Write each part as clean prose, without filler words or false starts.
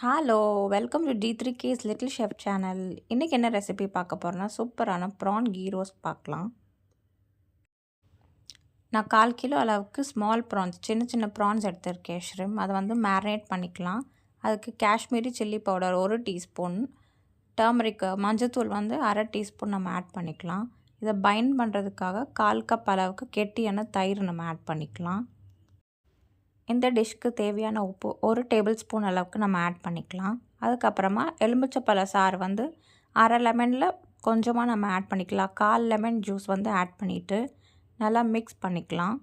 Hello welcome to D3K's little chef channel. இன்றைக்கி என்ன recipe பார்க்க போகிறோன்னா சூப்பரான ப்ரான் கீ ரோஸ்ட் பார்க்கலாம். நான் 1/4 கிலோ அளவுக்கு ஸ்மால் ப்ரான்ஸ் சின்ன சின்ன ப்ரான்ஸ் எடுத்திருக்கேன். ஷ்ரிம் அதை வந்து மேரினேட் பண்ணிக்கலாம். அதுக்கு Kashmiri chilli powder 1 teaspoon, turmeric மஞ்சத்தூள் வந்து 1/2 டீஸ்பூன் நம்ம ஆட் பண்ணிக்கலாம். இதை பைண்ட் பண்ணுறதுக்காக 1/4 கப் அளவுக்கு கெட்டியான தயிர் நம்ம ஆட் பண்ணிக்கலாம். இந்த டிஷ்க்கு தேவையான உப்பு 1 டேபிள் ஸ்பூன் அளவுக்கு நம்ம ஆட் பண்ணிக்கலாம். அதுக்கப்புறமா எலுமிச்சப்பழ சாறு வந்து 1/2 லெமனில் கொஞ்சமாக நம்ம ஆட் பண்ணிக்கலாம். 1/4 லெமன் ஜூஸ் வந்து ஆட் பண்ணிவிட்டு நல்லா மிக்ஸ் பண்ணிக்கலாம்.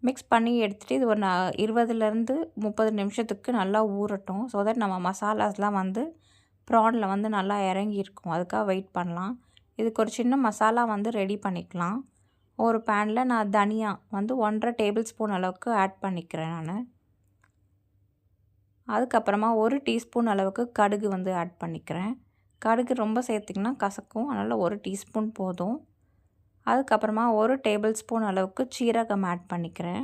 மிக்ஸ் பண்ணி எடுத்துகிட்டு இது ஒரு 20லேருந்து 30 நிமிஷத்துக்கு நல்லா ஊறட்டும். ஸோ தட் நம்ம மசாலாஸ்லாம் வந்து ப்ரானில் வந்து நல்லா இறங்கியிருக்கும். அதுக்காக வெயிட் பண்ணலாம். இதுக்கு ஒரு சின்ன மசாலா வந்து ரெடி பண்ணிக்கலாம். ஒரு பேனில் நான் தனியா வந்து 1/2 டேபிள் ஸ்பூன் அளவுக்கு ஆட் பண்ணிக்கிறேன் நான். அதுக்கப்புறமா 1 டீஸ்பூன் அளவுக்கு கடுகு வந்து ஆட் பண்ணிக்கிறேன். கடுகு ரொம்ப சேர்த்திங்கன்னா கசக்கும், அதனால் 1 டீஸ்பூன் போதும். அதுக்கப்புறமா 1 டேபிள் ஸ்பூன் அளவுக்கு சீரகம் ஆட் பண்ணிக்கிறேன்.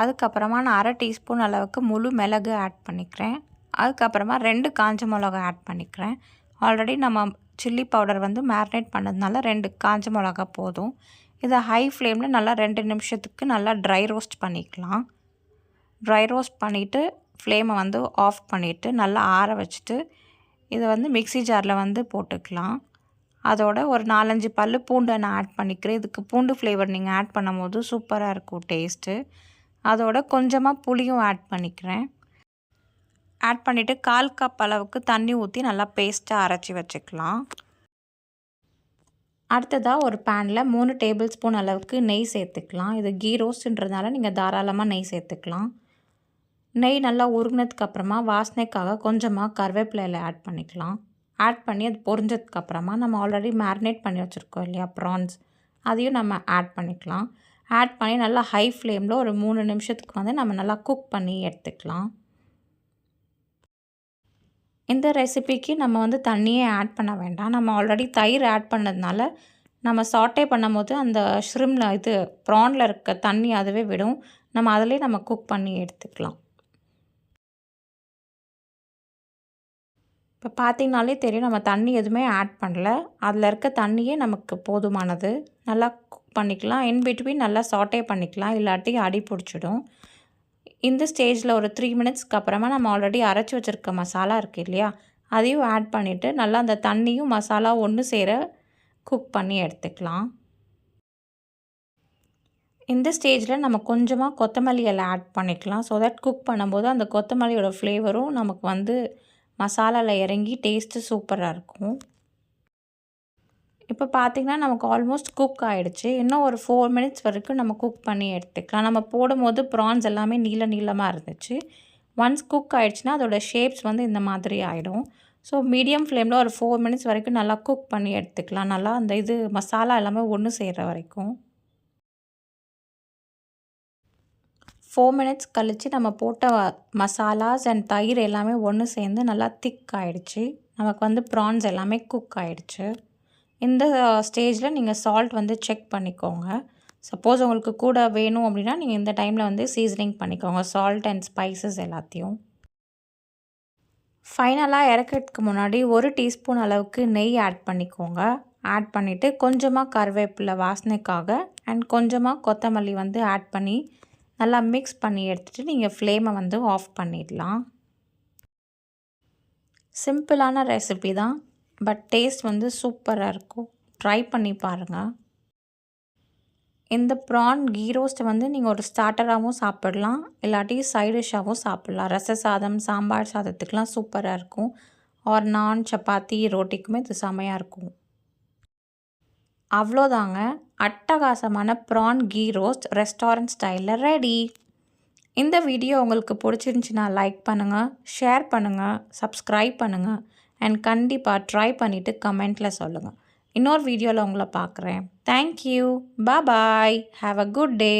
அதுக்கப்புறமா நான் 1/2 டீஸ்பூன் அளவுக்கு முழு மிளகு ஆட் பண்ணிக்கிறேன். அதுக்கப்புறமா 2 காஞ்ச மிளகா ஆட் பண்ணிக்கிறேன். ஆல்ரெடி நம்ம சில்லி பவுடர் வந்து மேரினேட் பண்ணதுனால 2 காஞ்ச மிளகா போதும். இதை ஹை ஃப்ளேமில் நல்லா 2 நிமிஷத்துக்கு நல்லா ட்ரை ரோஸ்ட் பண்ணிக்கலாம். ட்ரை ரோஸ்ட் பண்ணிவிட்டு ஃப்ளேமை வந்து ஆஃப் பண்ணிவிட்டு நல்லா ஆற வச்சுட்டு இதை வந்து மிக்ஸி ஜாரில் வந்து போட்டுக்கலாம். அதோட ஒரு 4-5 பல் பூண்டை நான் ஆட் பண்ணிக்கிறேன். இதுக்கு பூண்டு ஃப்ளேவர் நீங்கள் ஆட் பண்ணும் போது சூப்பராக இருக்கும் டேஸ்ட்டு. அதோட கொஞ்சமாக புளியும் ஆட் பண்ணிக்கிறேன். ஆட் பண்ணிவிட்டு 1/4 கப் அளவுக்கு தண்ணி ஊற்றி நல்லா பேஸ்ட்டாக அரைச்சி வச்சுக்கலாம். அடுத்ததாக ஒரு பேனில் 3 டேபிள் ஸ்பூன் அளவுக்கு நெய் சேர்த்துக்கலாம். இது கீ ரோஸ்ட்ன்றதுனால நீங்கள் தாராளமாக நெய் சேர்த்துக்கலாம். நெய் நல்லா உருகினதுக்கப்புறமா வாசனைக்காக கொஞ்சமாக கருவேப்பிலையில் ஆட் பண்ணிக்கலாம். ஆட் பண்ணி அது பொரிஞ்சதுக்கப்புறமா நம்ம ஆல்ரெடி மேரினேட் பண்ணி வச்சுருக்கோம் இல்லையா ப்ரான்ஸ், அதையும் நம்ம ஆட் பண்ணிக்கலாம். ஆட் பண்ணி நல்லா ஹை ஃப்ளேமில் ஒரு 3 நிமிஷத்துக்கு வந்து நம்ம நல்லா குக் பண்ணி எடுத்துக்கலாம். இந்த ரெசிபிக்கு நம்ம வந்து தண்ணியே ஆட் பண்ண வேண்டாம். நம்ம ஆல்ரெடி தயிர் ஆட் பண்ணதுனால நம்ம சாட்டே பண்ணும்போது அந்த ஷ்ரிம்மில் ப்ரானில் இருக்க தண்ணி அதுவே விடும். நம்ம அதிலே நம்ம குக் பண்ணி எடுத்துக்கலாம். இப்போ பார்த்திங்கனாலே தெரியும் நம்ம தண்ணி எதுவுமே ஆட் பண்ணல. அதில் இருக்க தண்ணியே நமக்கு போதுமானது. நல்லா குக் பண்ணிக்கலாம். இன் பிட்வீன் நல்லா சாட்டே பண்ணிக்கலாம், இல்லாட்டி அடி பிடிச்சிடும். இந்த ஸ்டேஜில் ஒரு 3 மினிட்ஸ்க்கு அப்புறமா நம்ம ஆல்ரெடி அரைச்சி வச்சுருக்க மசாலா இருக்குது இல்லையா, அதையும் ஆட் பண்ணிவிட்டு நல்லா அந்த தண்ணியும் மசாலா ஒன்று சேர குக் பண்ணி எடுத்துக்கலாம். இந்த ஸ்டேஜில் நம்ம கொஞ்சமாக கொத்தமல்லி இலை ஆட் பண்ணிக்கலாம். ஸோ தட் குக் பண்ணும்போது அந்த கொத்தமல்லியோட ஃப்ளேவரும் நமக்கு வந்து மசாலாவில் இறங்கி டேஸ்ட்டு சூப்பராக இருக்கும். இப்போ பார்த்திங்கன்னா நமக்கு ஆல்மோஸ்ட் குக் ஆகிடுச்சு. இன்னும் ஒரு 4 மினிட்ஸ் வரைக்கும் நம்ம குக் பண்ணி எடுத்துக்கலாம். நம்ம போடும்போது ப்ரான்ஸ் எல்லாமே நீளமாக இருந்துச்சு. ஒன்ஸ் குக் ஆகிடுச்சுன்னா அதோட ஷேப்ஸ் வந்து இந்த மாதிரி ஆகிடும். ஸோ மீடியம் ஃப்ளேமில் ஒரு 4 மினிட்ஸ் வரைக்கும் நல்லா குக் பண்ணி எடுத்துக்கலாம். நல்லா அந்த மசாலா எல்லாமே ஒன்று சேர்கிற வரைக்கும். 4 மினிட்ஸ் கழித்து நம்ம போட்ட மசாலாஸ் அண்ட் தயிர் எல்லாமே ஒன்று சேர்ந்து நல்லா திக் ஆகிடுச்சு. நமக்கு வந்து ப்ரான்ஸ் எல்லாமே குக் ஆகிடுச்சு. இந்த ஸ்டேஜில் நீங்கள் சால்ட் வந்து செக் பண்ணிக்கோங்க. சப்போஸ் உங்களுக்கு கூட வேணும் அப்படின்னா நீங்கள் இந்த டைமில் வந்து சீசனிங் பண்ணிக்கோங்க, சால்ட் அண்ட் ஸ்பைசஸ் எல்லாத்தையும். ஃபைனலாக இறக்கிறதுக்கு முன்னாடி 1 டீஸ்பூன் அளவுக்கு நெய் ஆட் பண்ணிக்கோங்க. ஆட் பண்ணிவிட்டு கொஞ்சமாக கருவேப்பிலை வாசனைக்காக அண்ட் கொஞ்சமாக கொத்தமல்லி வந்து ஆட் பண்ணி நல்லா மிக்ஸ் பண்ணி எடுத்துகிட்டு நீங்கள் ஃப்ளேமை வந்து ஆஃப் பண்ணிடலாம். சிம்பிளான ரெசிபி தான், பட் டேஸ்ட் வந்து சூப்பராக இருக்கும். ட்ரை பண்ணி பாருங்கள். இந்த ப்ரான் கீ ரோஸ்ட்டை வந்து நீங்கள் ஒரு ஸ்டார்டராகவும் சாப்பிடலாம், இல்லாட்டி சைட் டிஷ்ஷாகவும் சாப்பிட்லாம். ரச சாதம், சாம்பார் சாதத்துக்கெலாம் சூப்பராக இருக்கும். ஆர் நான், சப்பாத்தி, ரோட்டிக்குமே இது செமையாக இருக்கும். அவ்வளோதாங்க, அட்டகாசமான ப்ரான் கீ ரோஸ்ட் ரெஸ்டாரண்ட் ஸ்டைலில் ரெடி. இந்த வீடியோ உங்களுக்கு பிடிச்சிருந்துச்சின்னா லைக் பண்ணுங்கள், ஷேர் பண்ணுங்கள், சப்ஸ்கிரைப் பண்ணுங்கள் அண்ட் கண்டிப்பாக ட்ரை பண்ணிவிட்டு கமெண்ட்டில் சொல்லுங்கள். இன்னொரு வீடியோவில் உங்களை பார்க்குறேன். Thank you, bye, have a good day.